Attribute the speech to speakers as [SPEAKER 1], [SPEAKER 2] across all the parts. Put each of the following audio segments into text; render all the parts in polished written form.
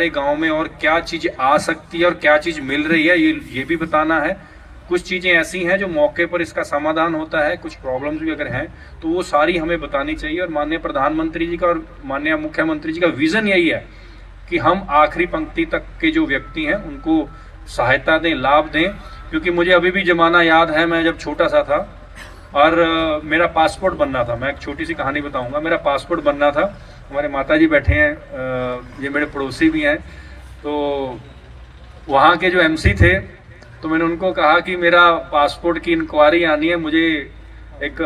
[SPEAKER 1] हमारे गांव में और क्या चीज़ आ सकती है और क्या चीज़ मिल रही है, ये भी बताना है। कुछ चीज़ें ऐसी हैं जो मौके पर इसका समाधान होता है, कुछ प्रॉब्लम्स भी अगर हैं तो वो सारी हमें बतानी चाहिए। और माननीय प्रधानमंत्री जी का और माननीय मुख्यमंत्री जी का विज़न यही है कि हम आखिरी पंक्ति तक के जो व्यक्ति हैं उनको सहायता दें, लाभ दें। क्योंकि मुझे अभी भी ज़माना याद है, मैं जब छोटा सा था और मेरा पासपोर्ट बनना था। मैं एक छोटी सी कहानी बताऊंगा। मेरा पासपोर्ट बनना था, हमारे माता जी बैठे हैं, ये मेरे पड़ोसी भी हैं। तो वहाँ के जो एमसी थे, तो मैंने उनको कहा कि मेरा पासपोर्ट की इंक्वायरी आनी है, मुझे एक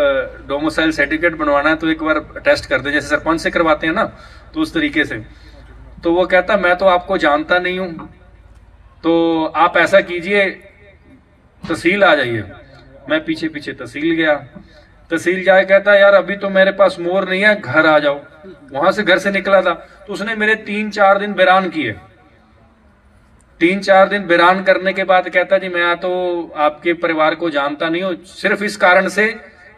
[SPEAKER 1] डोमिसाइल सर्टिफिकेट बनवाना है, तो एक बार टेस्ट कर दे, जैसे सरपंच से करवाते हैं ना, तो उस तरीके से। तो वो कहता मैं तो आपको जानता नहीं हूँ, तो आप ऐसा कीजिए तहसील आ जाइए। मैं पीछे पीछे तहसील गया। तहसील जाए कहता यार अभी तो मेरे पास मोर नहीं है, घर आ जाओ। वहां से घर से निकला था तो उसने मेरे 3-4 दिन बैरान किए। 3-4 दिन बैरान करने के बाद कहता जी मैं तो आपके परिवार को जानता नहीं हूं, सिर्फ इस कारण से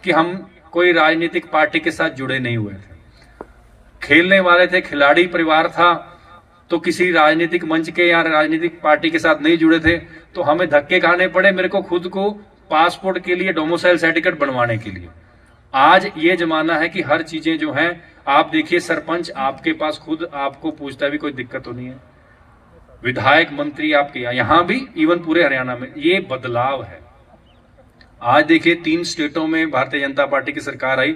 [SPEAKER 1] कि हम कोई राजनीतिक पार्टी के साथ जुड़े नहीं हुए थे, खेलने वाले थे, खिलाड़ी परिवार था, तो किसी राजनीतिक मंच के या राजनीतिक पार्टी के साथ नहीं जुड़े थे। तो हमें धक्के खाने पड़े मेरे को खुद को पासपोर्ट के लिए, डोमिसाइल सर्टिफिकेट बनवाने के लिए। आज ये जमाना है कि हर चीजें जो हैं, आप देखिए सरपंच आपके पास खुद आपको पूछता है, भी कोई दिक्कत तो नहीं है। विधायक मंत्री आपके यहाँ भी, इवन पूरे हरियाणा में ये बदलाव है। आज देखिए 3 स्टेटों में भारतीय जनता पार्टी की सरकार आई।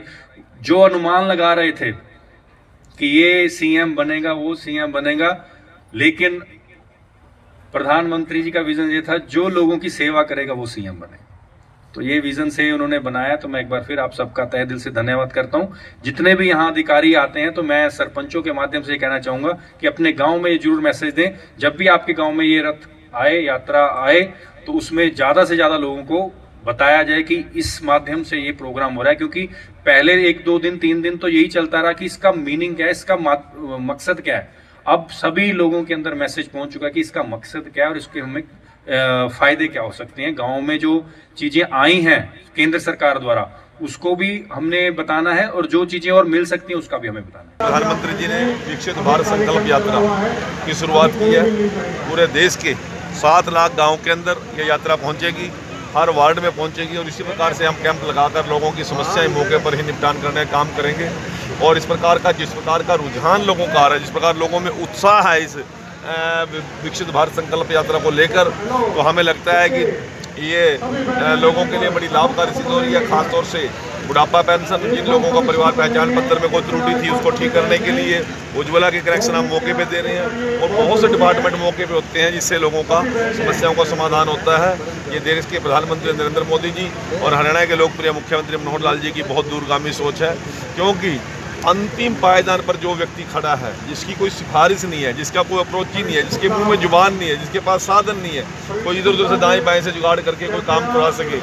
[SPEAKER 1] जो अनुमान लगा रहे थे कि ये सीएम बनेगा, वो सीएम बनेगा, लेकिन प्रधानमंत्री जी का विजन ये था जो लोगों की सेवा करेगा वो सीएम बने। तो ये विजन से उन्होंने बनाया। तो मैं एक बार फिर आप सबका तहे दिल से धन्यवाद करता हूं। जितने भी यहाँ अधिकारी आते हैं, तो मैं सरपंचों के माध्यम से कहना चाहूंगा कि अपने गांव में ये जरूर मैसेज दें, जब भी आपके गांव में ये रथ आए, यात्रा आए, तो उसमें ज्यादा से ज्यादा लोगों को बताया जाए कि इस माध्यम से ये प्रोग्राम हो रहा है। क्योंकि पहले 1-2 दिन 3 दिन तो यही चलता रहा कि इसका मीनिंग क्या है, इसका मकसद क्या है। अब सभी लोगों के अंदर मैसेज पहुंच चुका है कि इसका मकसद क्या है और इसके हमें फायदे क्या हो सकते हैं। गांव में जो चीजें आई हैं केंद्र सरकार द्वारा, उसको भी हमने बताना है, और जो चीजें और मिल सकती हैं उसका भी हमें बताना है।
[SPEAKER 2] प्रधानमंत्री जी ने विकसित भारत संकल्प यात्रा की शुरुआत की है। पूरे देश के 7 लाख गाँव के अंदर ये यात्रा पहुंचेगी, हर वार्ड में पहुंचेगी, और इसी प्रकार से हम कैंप लगाकर लोगों की समस्याएं मौके पर ही निपटान करने का काम करेंगे। और इस प्रकार का जिस प्रकार का रुझान लोगों का आ रहा है, जिस प्रकार लोगों में उत्साह है इस विकसित भारत संकल्प यात्रा को लेकर, तो हमें लगता है कि ये लोगों के लिए बड़ी लाभकारी सिद्ध हो रही है। खासतौर से बुढ़ापा पेंशन, जिन लोगों का परिवार पहचान पत्र में कोई त्रुटि थी उसको ठीक करने के लिए उज्ज्वला के कनेक्शन हम मौके पे दे रहे हैं, और बहुत से डिपार्टमेंट मौके पे होते हैं जिससे लोगों का समस्याओं का समाधान होता है। ये देश के प्रधानमंत्री नरेंद्र मोदी जी और हरियाणा के लोकप्रिय मुख्यमंत्री मनोहर लाल जी की बहुत दूरगामी सोच है। क्योंकि अंतिम पायदान पर जो व्यक्ति खड़ा है, जिसकी कोई सिफारिश नहीं है, जिसका कोई अप्रोच ही नहीं है, जिसके मुंह में जुबान नहीं है, जिसके पास साधन नहीं है, कोई इधर उधर से दाएं बाएं से जुगाड़ करके कोई काम करा सके,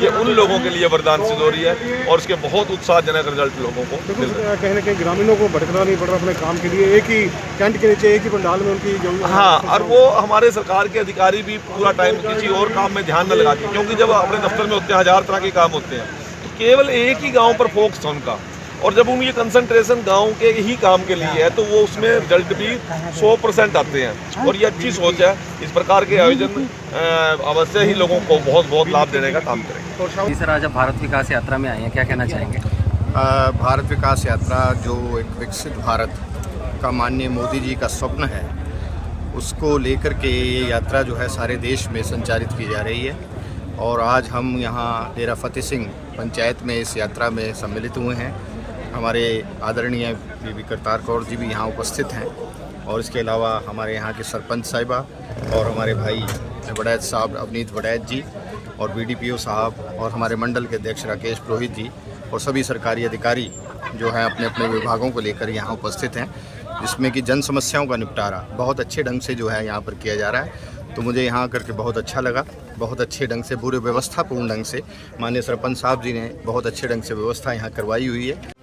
[SPEAKER 2] ये उन लोगों के लिए वरदान सिद्ध हो रही है। और उसके बहुत उत्साहजनक रिजल्ट लोगों को मिल रहा है।
[SPEAKER 3] कहीं ना कहीं ग्रामीणों को भटकना नहीं पड़ रहा अपने काम के लिए, एक ही टेंट के नीचे, एक ही पंडाल में उनकी जो।
[SPEAKER 2] हाँ, और वो हमारे सरकार के अधिकारी भी पूरा टाइम किसी और काम में ध्यान न लगाते, क्योंकि जब अपने दफ्तर में होते हैं 1000 तरह के काम होते हैं, तो केवल एक ही गाँव पर फोकस है उनका। और जब उनकी कंसंट्रेशन गांव के ही काम के लिए है, तो वो उसमें रिजल्ट भी 100% आते हैं। और ये अच्छी सोच है। इस प्रकार के आयोजन अवश्य ही लोगों को बहुत बहुत लाभ देने का काम करेंगे।
[SPEAKER 4] जी सर, आज आप भारत विकास यात्रा में आए हैं, क्या कहना चाहेंगे?
[SPEAKER 5] भारत विकास यात्रा जो एक विकसित भारत का माननीय मोदी जी का स्वप्न है, उसको लेकर के ये यात्रा जो है सारे देश में संचालित की जा रही है। और आज हम यहाँ डेरा फतेह सिंह पंचायत में इस यात्रा में सम्मिलित हुए हैं। हमारे आदरणीय बीबी करतार कौर जी भी यहाँ उपस्थित हैं, और इसके अलावा हमारे यहाँ के सरपंच साहिबा और हमारे भाई वड़ैत साहब अवनीत वड़ैत जी, और बीडीपीओ साहब, और हमारे मंडल के अध्यक्ष राकेश पुरोहित जी, और सभी सरकारी अधिकारी जो हैं अपने अपने विभागों को लेकर यहाँ उपस्थित हैं, जिसमें कि जन समस्याओं का निपटारा बहुत अच्छे ढंग से जो है यहाँ पर किया जा रहा है। तो मुझे यहाँ आकर के बहुत अच्छा लगा। बहुत अच्छे ढंग से, पूरे व्यवस्थापूर्ण ढंग से माननीय सरपंच साहब जी ने बहुत अच्छे ढंग से व्यवस्था यहाँ करवाई हुई है।